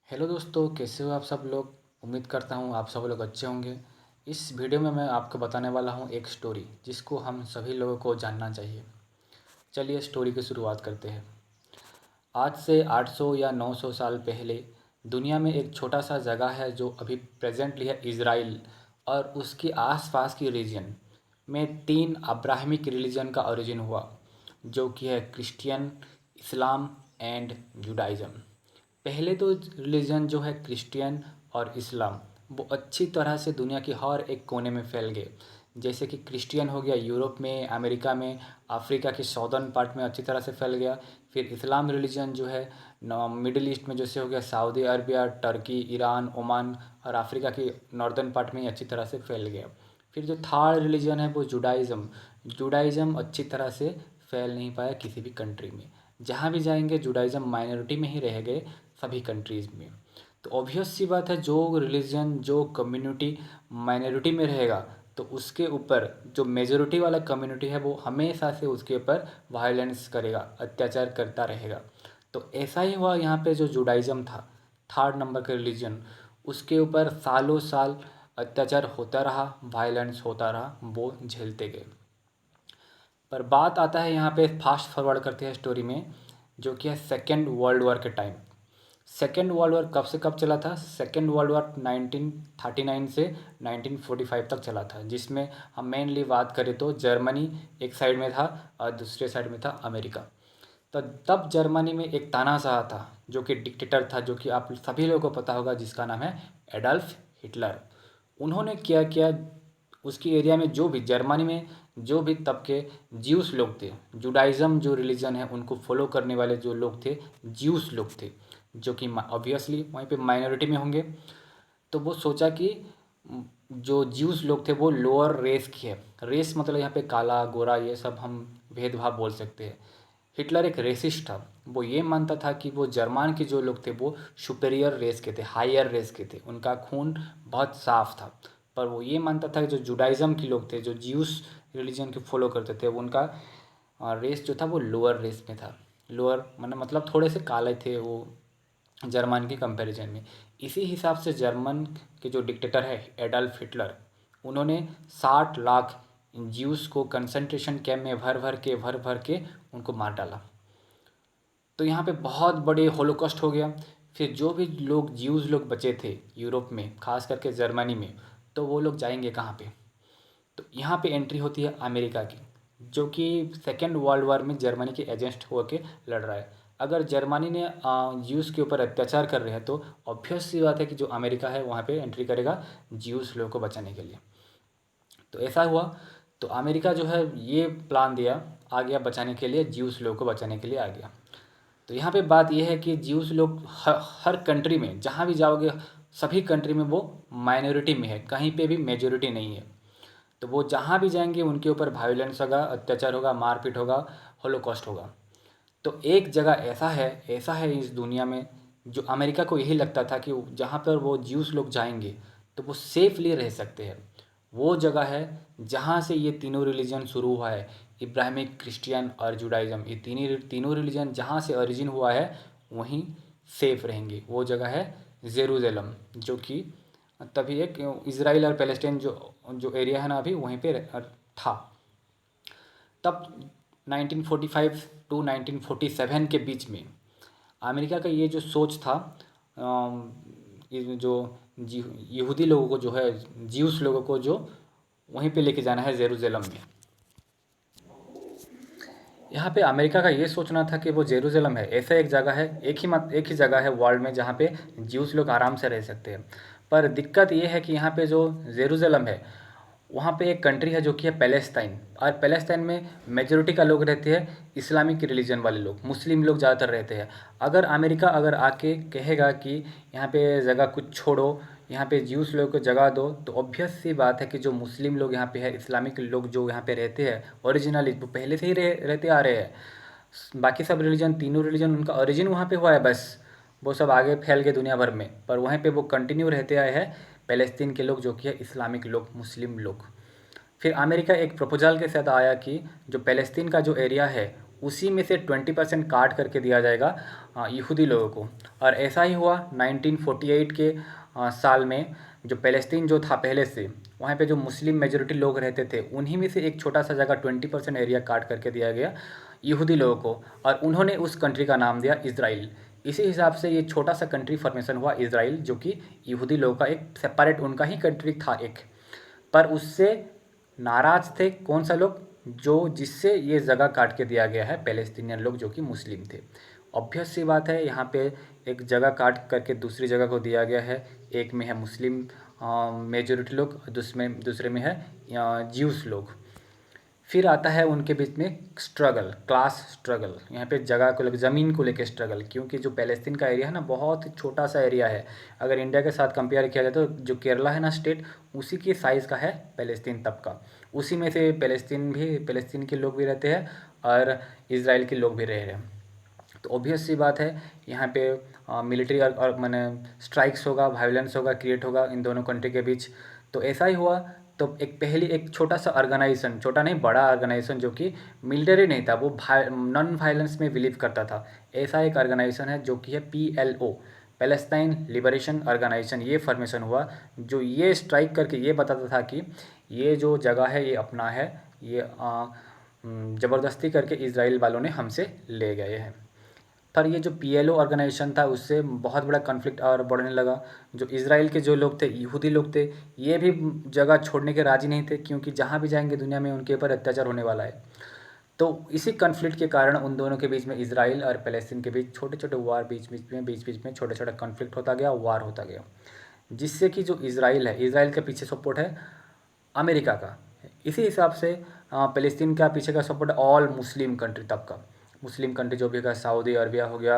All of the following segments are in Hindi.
हेलो दोस्तों, कैसे हो आप सब लोग। उम्मीद करता हूँ आप सब लोग अच्छे होंगे। इस वीडियो में मैं आपको बताने वाला हूँ एक स्टोरी जिसको हम सभी लोगों को जानना चाहिए। चलिए स्टोरी की शुरुआत करते हैं। आज से 800 या 900 साल पहले दुनिया में एक छोटा सा जगह है जो अभी प्रेजेंटली है इज़राइल और उसके आसपास की रीजन में तीन अब्राहमिक रिलीजन का ओरिजिन हुआ, जो कि है क्रिश्चियन, इस्लाम एंड जुडाइज़म। पहले तो रिलीजन जो है क्रिश्चियन और इस्लाम वो अच्छी तरह से दुनिया के हर एक कोने में फैल गए। जैसे कि क्रिश्चियन हो गया यूरोप में, अमेरिका में, अफ्रीका के सौदर्न पार्ट में अच्छी तरह से फैल गया। फिर इस्लाम रिलीजन जो है मिडिल ईस्ट में, जैसे हो गया Saudi Arabia, Turkey, Iran, Oman और अफ्रीका के नॉर्दर्न पार्ट में ही अच्छी तरह से फैल गया। फिर जो थर्ड रिलीजन है वो जुडाइज़म। जुडाइज़म अच्छी तरह से फैल नहीं पाया किसी भी कंट्री में। जहाँ भी जाएंगे जुडाइज़म माइनॉरिटी में ही रह गए सभी कंट्रीज़ में। तो ऑब्वियस सी बात है, जो रिलीजन जो कम्युनिटी माइनॉरिटी में रहेगा तो उसके ऊपर जो मेजोरिटी वाला कम्युनिटी है वो हमेशा से उसके ऊपर वायलेंस करेगा, अत्याचार करता रहेगा। तो ऐसा ही हुआ यहाँ पे। जो जुडाइज़म था थर्ड नंबर का रिलीजन, उसके ऊपर सालों साल अत्याचार होता रहा, वायलेंस होता रहा, वो झेलते गए। पर बात आता है यहाँ पे, फास्ट फॉरवर्ड करते हैं स्टोरी में, जो कि है सेकेंड वर्ल्ड वॉर के टाइम। सेकेंड वर्ल्ड वॉर कब से कब चला था? सेकेंड वर्ल्ड वॉर 1939 से 1945 तक चला था, जिसमें हम मेनली बात करें तो जर्मनी एक साइड में था और दूसरे साइड में था अमेरिका। तो तब जर्मनी में एक तानाशाह था जो कि डिक्टेटर था, जो कि आप सभी लोगों को पता होगा, जिसका नाम है एडल्फ हिटलर। उन्होंने क्या किया, उसकी एरिया में जो भी जर्मनी में जो भी तब के ज्यूस लोग थे, जुडाइज़म जो रिलीजन है उनको फॉलो करने वाले जो लोग थे, ज्यूस लोग थे, जो कि ऑब्वियसली वहीं पे माइनॉरिटी में होंगे। तो वो सोचा कि जो ज्यूस लोग थे वो लोअर रेस की है। रेस मतलब यहाँ पे काला गोरा ये सब हम भेदभाव बोल सकते हैं। हिटलर एक रेसिस्ट था। वो ये मानता था कि वो जर्मन के जो लोग थे वो सुपेरियर रेस के थे, हायर रेस के थे, उनका खून बहुत साफ था। पर वो ये मानता था कि जो जुडाइज़म के लोग थे, जो ज्यूस रिलीजन के फॉलो करते थे, वो उनका रेस जो था वो लोअर रेस में था। लोअर मतलब थोड़े से काले थे वो जर्मन के कंपैरिजन में। इसी हिसाब से जर्मन के जो डिक्टेटर है एडल्फ हिटलर, उन्होंने 60 लाख ज्यूस को कंसंट्रेशन कैंप में भर भर के उनको मार डाला। तो यहाँ पे बहुत बड़े होलोकॉस्ट हो गया। फिर जो भी लोग ज्यूस लोग बचे थे यूरोप में, खास करके जर्मनी में, तो वो लोग जाएंगे कहाँ पे? तो यहाँ पे एंट्री होती है अमेरिका की, जो कि सेकेंड वर्ल्ड वॉर में जर्मनी के एजेंस्ट होकर लड़ रहा है। अगर जर्मनी ने ज्यूस के ऊपर अत्याचार कर रहे हैं तो ऑब्वियस सी बात है कि जो अमेरिका है वहाँ पे एंट्री करेगा ज्यूस लोगों को बचाने के लिए। तो ऐसा हुआ। तो अमेरिका जो है ये प्लान दिया, आ गया बचाने के लिए, ज्यूस लोगों को बचाने के लिए आ गया। तो यहाँ पे बात यह है कि ज्यूस लोग हर कंट्री में जहाँ भी जाओगे, सभी कंट्री में वो माइनॉरिटी में है, कहीं पे भी मेजोरिटी नहीं है। तो वो जहाँ भी जाएंगे उनके ऊपर वायलेंस होगा, अत्याचार होगा, मारपीट होगा, होलोकॉस्ट होगा। तो एक जगह ऐसा है इस दुनिया में, जो अमेरिका को यही लगता था कि जहाँ पर वो ज्यूस लोग जाएंगे तो वो सेफली रह सकते हैं। वो जगह है जहाँ से ये तीनों रिलीजन शुरू हुआ है, इब्राहिमिक, क्रिश्चियन और जुडाइज़म। ये तीनों रिलीजन जहाँ से ओरिजिन हुआ है वहीं सेफ रहेंगे। वो जगह है जेरूसलम, जो कि तभी एक इसराइल और पैलेस्टाइन जो जो एरिया है ना अभी वहीं पे था। तब 1945 टू 1947 के बीच में अमेरिका का ये जो सोच था, ये जो यहूदी लोगों को जो है, ज्यूस लोगों को जो वहीं पे लेके जाना है जेरूसलम में। यहाँ पे अमेरिका का ये सोचना था कि वो जेरूसलम है, ऐसा एक जगह है, एक ही जगह है वर्ल्ड में जहाँ पे ज्यूस लोग आराम से रह सकते हैं। पर दिक्कत ये है कि यहाँ पे जो जेरूसलम है वहाँ पे एक कंट्री है जो कि है पैलेस्टाइन, और पैलेस्टाइन में मेजोरिटी का लोग रहते हैं इस्लामिक रिलीजन वाले लोग, मुस्लिम लोग ज़्यादातर रहते हैं। अगर अमेरिका अगर आके कहेगा कि यहाँ पे जगह कुछ छोड़ो, यहाँ पे ज्यूस लोगों को जगह दो, तो ऑब्वियस सी बात है कि जो मुस्लिम लोग यहाँ पे है, इस्लामिक लोग जो यहाँ पे रहते हैं ओरिजिनली, वो पहले से ही रहते आ रहे हैं। बाकी सब रिलीजन, तीनों रिलीजन, उनका ओरिजिन वहाँ पे हुआ है, बस वो सब आगे फैल गए दुनिया भर में, पर वहीं पे वो कंटिन्यू रहते आए हैं पैलेस्तीन के लोग, जो कि है इस्लामिक लोग, मुस्लिम लोग। फिर अमेरिका एक प्रपोजल के साथ आया कि जो पैलेस्तीन का जो एरिया है उसी में से 20% काट करके दिया जाएगा यहूदी लोगों को। और ऐसा ही हुआ 1948 के साल में। जो पैलेस्तीन जो था पहले से, वहाँ पे जो मुस्लिम मेजोरिटी लोग रहते थे, उन्हीं में से एक छोटा सा जगह 20% एरिया काट करके दिया गया यहूदी लोगों को, और उन्होंने उस कंट्री का नाम दिया इज़राइल। इसी हिसाब से ये छोटा सा कंट्री फॉर्मेशन हुआ इज़राइल, जो कि यहूदी लोगों का एक सेपरेट उनका ही कंट्री था एक। पर उससे नाराज़ थे कौन सा लोग? जो जिससे ये जगह काट के दिया गया है, पैलेस्टीनियन लोग जो कि मुस्लिम थे। ऑब्वियस सी बात है, यहाँ पे एक जगह काट करके दूसरी जगह को दिया गया है। एक में है मुस्लिम मेजोरिटी लोग, दूसरे में है ज्यूस लोग। फिर आता है उनके बीच में स्ट्रगल, क्लास स्ट्रगल। यहाँ पे जगह को लेकर, ज़मीन को लेकर स्ट्रगल, क्योंकि जो पैलेस्तीन का एरिया है ना, बहुत ही छोटा सा एरिया है। अगर इंडिया के साथ कंपेयर किया जाए तो जो केरला है ना स्टेट, उसी के साइज़ का है पैलेस्तीन तब का। उसी में से पैलेस्तीन के लोग भी रहते हैं और इज़राइल के लोग भी रह रहे हैं। तो ऑब्वियस सी बात है, यहाँ पे मिलिट्री और मैंने स्ट्राइक्स होगा, वायलेंस होगा, क्रिएट होगा इन दोनों कंट्री के बीच। तो ऐसा ही हुआ। तो एक छोटा सा ऑर्गेनाइजेशन, छोटा नहीं बड़ा ऑर्गेनाइजेशन, जो कि मिलिट्री नहीं था, वो नॉन वायलेंस में बिलीव करता था। ऐसा एक ऑर्गेनाइजेशन है जो कि है PLO, पैलेस्टाइन लिबरेशन ऑर्गेनाइजेशन। ये फॉर्मेशन हुआ, जो ये स्ट्राइक करके ये बताता था कि ये जो जगह है ये अपना है, ये ज़बरदस्ती करके इज़राइल वालों ने हमसे ले गए हैं। पर ये जो PLO ऑर्गेनाइजेशन था, उससे बहुत बड़ा कॉन्फ्लिक्ट और बढ़ने लगा। जो इज़राइल के जो लोग थे, यहूदी लोग थे, ये भी जगह छोड़ने के राज़ी नहीं थे, क्योंकि जहाँ भी जाएंगे दुनिया में उनके ऊपर अत्याचार होने वाला है। तो इसी कॉन्फ्लिक्ट के कारण उन दोनों के बीच में, इज़राइल और पैलेस्तीन के बीच छोटे छोटे वार, बीच बीच में छोटा छोटा कॉन्फ्लिक्ट होता गया, वार होता गया। जिससे कि जो इज़राइल है, इज़राइल के पीछे सपोर्ट है अमेरिका का। इसी हिसाब से पैलेस्तीन का पीछे का सपोर्ट ऑल मुस्लिम कंट्री तब का। मुस्लिम कंट्री जो भी होगा, सऊदी अरबिया हो गया,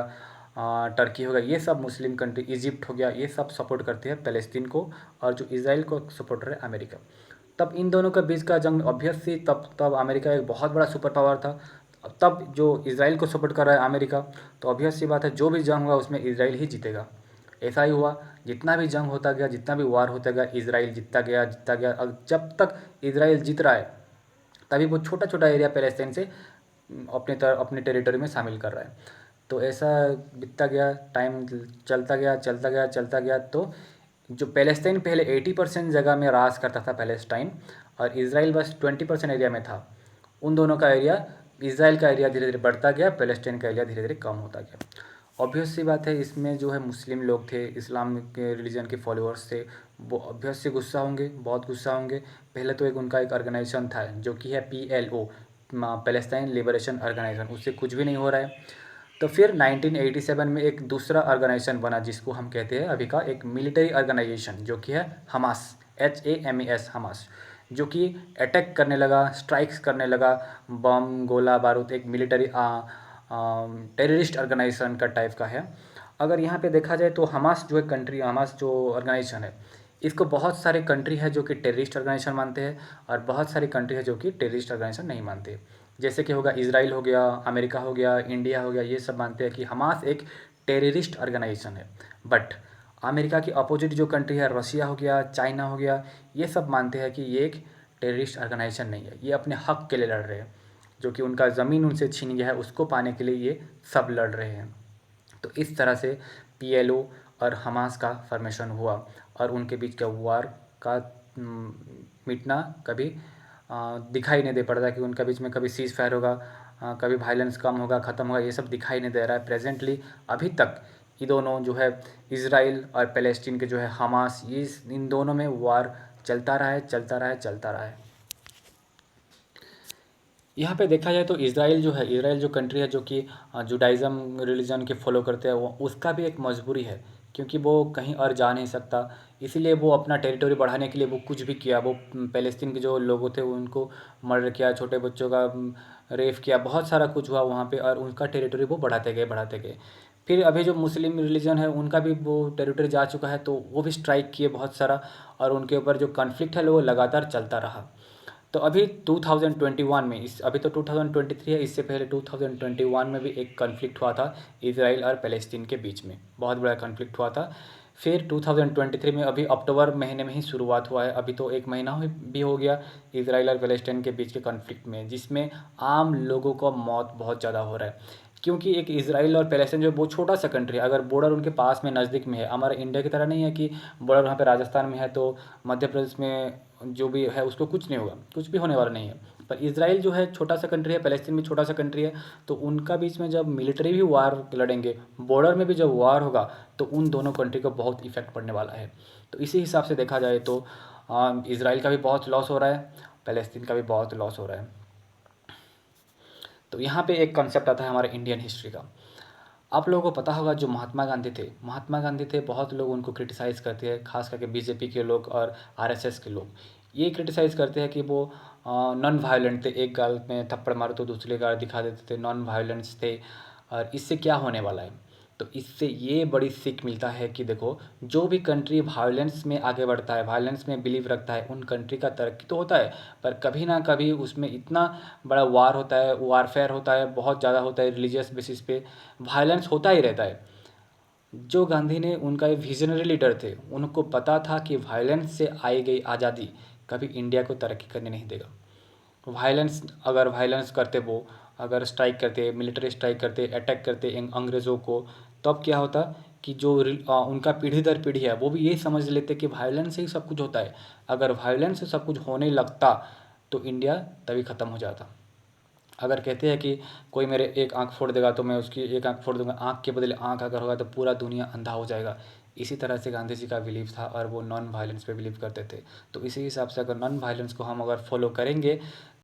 टर्की हो गया, ये सब मुस्लिम कंट्री, इजिप्ट हो गया, ये सब सपोर्ट करते हैं पैलेस्तीन को। और जो इज़राइल को सपोर्ट है अमेरिका। तब इन दोनों के बीच का जंग ऑब्वियसली, तब अमेरिका एक बहुत बड़ा सुपर पावर था। तब जो इज़राइल को सपोर्ट कर रहा है अमेरिका, तो ऑब्वियस सी बात है जो भी जंग होगा उसमें इज़राइल ही जीतेगा। ऐसा ही हुआ। जितना भी जंग होता गया, जितना भी वार होता गया, इज़राइल जीतता गया। और जब तक इज़राइल जीत रहा है, तभी वो छोटा छोटा एरिया पैलेस्टाइन से अपने टेरिटरी में शामिल कर रहा है। तो ऐसा बीतता गया, टाइम चलता गया। तो जो पैलेस्टाइन पहले 80% जगह में राज करता था पैलेस्टाइन, और इज़राइल बस 20% एरिया में था। उन दोनों का एरिया, इज़राइल का एरिया धीरे धीरे बढ़ता गया, पैलेस्टाइन का एरिया धीरे धीरे कम होता गया। ऑब्वियस सी बात है, इसमें जो है मुस्लिम लोग थे, इस्लाम के रिलीजन के फॉलोअर्स थे, वो ऑब्वियस से गुस्सा होंगे, बहुत गुस्सा होंगे। पहले तो उनका एक ऑर्गेनाइजेशन था जो कि है PLO, पैलेस्टाइन लिबरेशन ऑर्गेनाइजेशन, उससे कुछ भी नहीं हो रहा है। तो फिर 1987 में एक दूसरा ऑर्गेनाइजेशन बना, जिसको हम कहते हैं अभी का एक मिलिट्री ऑर्गेनाइजेशन, जो कि है हमास, HAMAS, हमास, जो कि अटैक करने लगा, स्ट्राइक्स करने लगा, बम गोला बारूद, एक मिलिट्री टेररिस्ट ऑर्गेनाइजेशन का टाइप का है। अगर यहाँ पे देखा जाए तो हमास जो है कंट्री, हमास जो ऑर्गेनाइजेशन है, इसको बहुत सारे कंट्री है जो कि टेररिस्ट ऑर्गेनाइजेशन मानते हैं, और बहुत सारी कंट्री है जो कि टेररिस्ट ऑर्गेनाइजेशन नहीं मानते। जैसे कि होगा इज़राइल हो गया, अमेरिका हो गया, इंडिया हो गया, ये सब मानते हैं कि हमास एक टेररिस्ट ऑर्गेनाइजेशन है। बट अमेरिका की अपोजिट जो कंट्री है, रशिया हो गया, चाइना हो गया, ये सब मानते हैं कि ये एक टेररिस्ट ऑर्गेनाइजेशन नहीं है, ये अपने हक़ के लिए लड़ रहे हैं। जो कि उनका ज़मीन उनसे छीन गया है, उसको पाने के लिए ये सब लड़ रहे हैं। तो इस तरह से PLO और हमास का फॉर्मेशन हुआ, और उनके बीच का वार का मिटना कभी दिखाई नहीं दे पड़ता, कि उनके बीच में कभी सीज़ फायर होगा, कभी वायलेंस कम होगा, ख़त्म होगा, ये सब दिखाई नहीं दे रहा है प्रेजेंटली अभी तक। ये दोनों जो है इज़राइल और पैलेस्टीन के जो है हमास, ये इन दोनों में वार चलता रहा है। यहाँ पे देखा जाए तो इज़राइल जो कंट्री है, जो कि जुडाइज़म रिलीजन के फॉलो करते हैं, वो उसका भी एक मजबूरी है, क्योंकि वो कहीं और जा नहीं सकता। इसीलिए वो अपना टेरिटरी बढ़ाने के लिए वो कुछ भी किया। वो पैलेस्तीन के जो लोग थे उनको मर्डर किया, छोटे बच्चों का रेप किया, बहुत सारा कुछ हुआ वहाँ पे, और उनका टेरिटरी वो बढ़ाते गए। फिर अभी जो मुस्लिम रिलीजन है, उनका भी वो टेरिटरी जा चुका है, तो वो भी स्ट्राइक किए बहुत सारा, और उनके ऊपर जो कॉन्फ्लिक्ट है वो लगातार चलता रहा। तो अभी 2021 में अभी तो 2023 है, इससे पहले 2021 में भी एक कॉन्फ्लिक्ट हुआ था इजराइल और फ़लस्तीन के बीच में, बहुत बड़ा कॉन्फ्लिक्ट हुआ था। फिर 2023 में अभी अक्टूबर महीने में ही शुरुआत हुआ है, अभी तो एक महीना भी हो गया इजराइल और फ़लस्तीन के बीच के कॉन्फ्लिक्ट में, जिसमें आम लोगों को मौत बहुत ज़्यादा हो रहा है। क्योंकि एक इजराइल और फ़लस्तीन जो बहुत छोटा सा कंट्री है, अगर बॉर्डर उनके पास में नज़दीक में है, हमारे इंडिया की तरह नहीं है कि बॉर्डर वहाँ पे राजस्थान में है तो मध्य प्रदेश में जो भी है उसको कुछ नहीं होगा, कुछ भी होने वाला नहीं है। पर इजराइल जो है छोटा सा कंट्री है, फ़लस्तीन भी छोटा सा कंट्री है, तो उनका बीच में जब मिलिट्री भी वार लड़ेंगे, बॉर्डर में भी जब वार होगा, तो उन दोनों कंट्री को बहुत इफेक्ट पड़ने वाला है। तो इसी हिसाब से देखा जाए तो इजराइल का भी बहुत लॉस हो रहा है, फ़लस्तीन का भी बहुत लॉस हो रहा है। तो यहाँ पे एक कॉन्सेप्ट आता है हमारे इंडियन हिस्ट्री का। आप लोगों को पता होगा जो महात्मा गांधी थे, बहुत लोग उनको क्रिटिसाइज़ करते हैं, खास करके बीजेपी के लोग और आरएसएस के लोग ये क्रिटिसाइज़ करते हैं कि वो नॉन वायलेंट थे, एक गाल में थप्पड़ मारो तो दूसरे गाल दिखा देते थे, नॉन वायलेंस थे। और इससे क्या होने वाला है, तो इससे ये बड़ी सीख मिलता है कि देखो, जो भी कंट्री वायलेंस में आगे बढ़ता है, वायलेंस में बिलीव रखता है, उन कंट्री का तरक्की तो होता है, पर कभी ना कभी उसमें इतना बड़ा वार होता है, वारफेयर होता है, बहुत ज़्यादा होता है, रिलीजियस बेसिस पे वायलेंस होता ही रहता है। जो गांधी ने, उनका एक विजनरी लीडर थे, उनको पता था कि वायलेंस से आई गई आज़ादी कभी इंडिया को तरक्की करने नहीं देगा। वायलेंस, अगर वायलेंस करते वो, अगर स्ट्राइक करते, मिलिट्री स्ट्राइक करते, अटैक करते अंग्रेज़ों को, तब क्या होता कि जो उनका पीढ़ी दर पीढ़ी है वो भी यही समझ लेते कि वायलेंस से ही सब कुछ होता है। अगर वायलेंस से सब कुछ होने लगता तो इंडिया तभी ख़त्म हो जाता। अगर कहते हैं कि कोई मेरे एक आँख फोड़ देगा तो मैं उसकी एक आँख फोड़ दूंगा, आँख के बदले आँख अगर होगा तो पूरा दुनिया अंधा हो जाएगा। इसी तरह से गांधी जी का बिलीव था और वो नॉन वायलेंस पे बिलीव करते थे। तो इसी हिसाब से अगर नॉन वायलेंस को हम अगर फॉलो करेंगे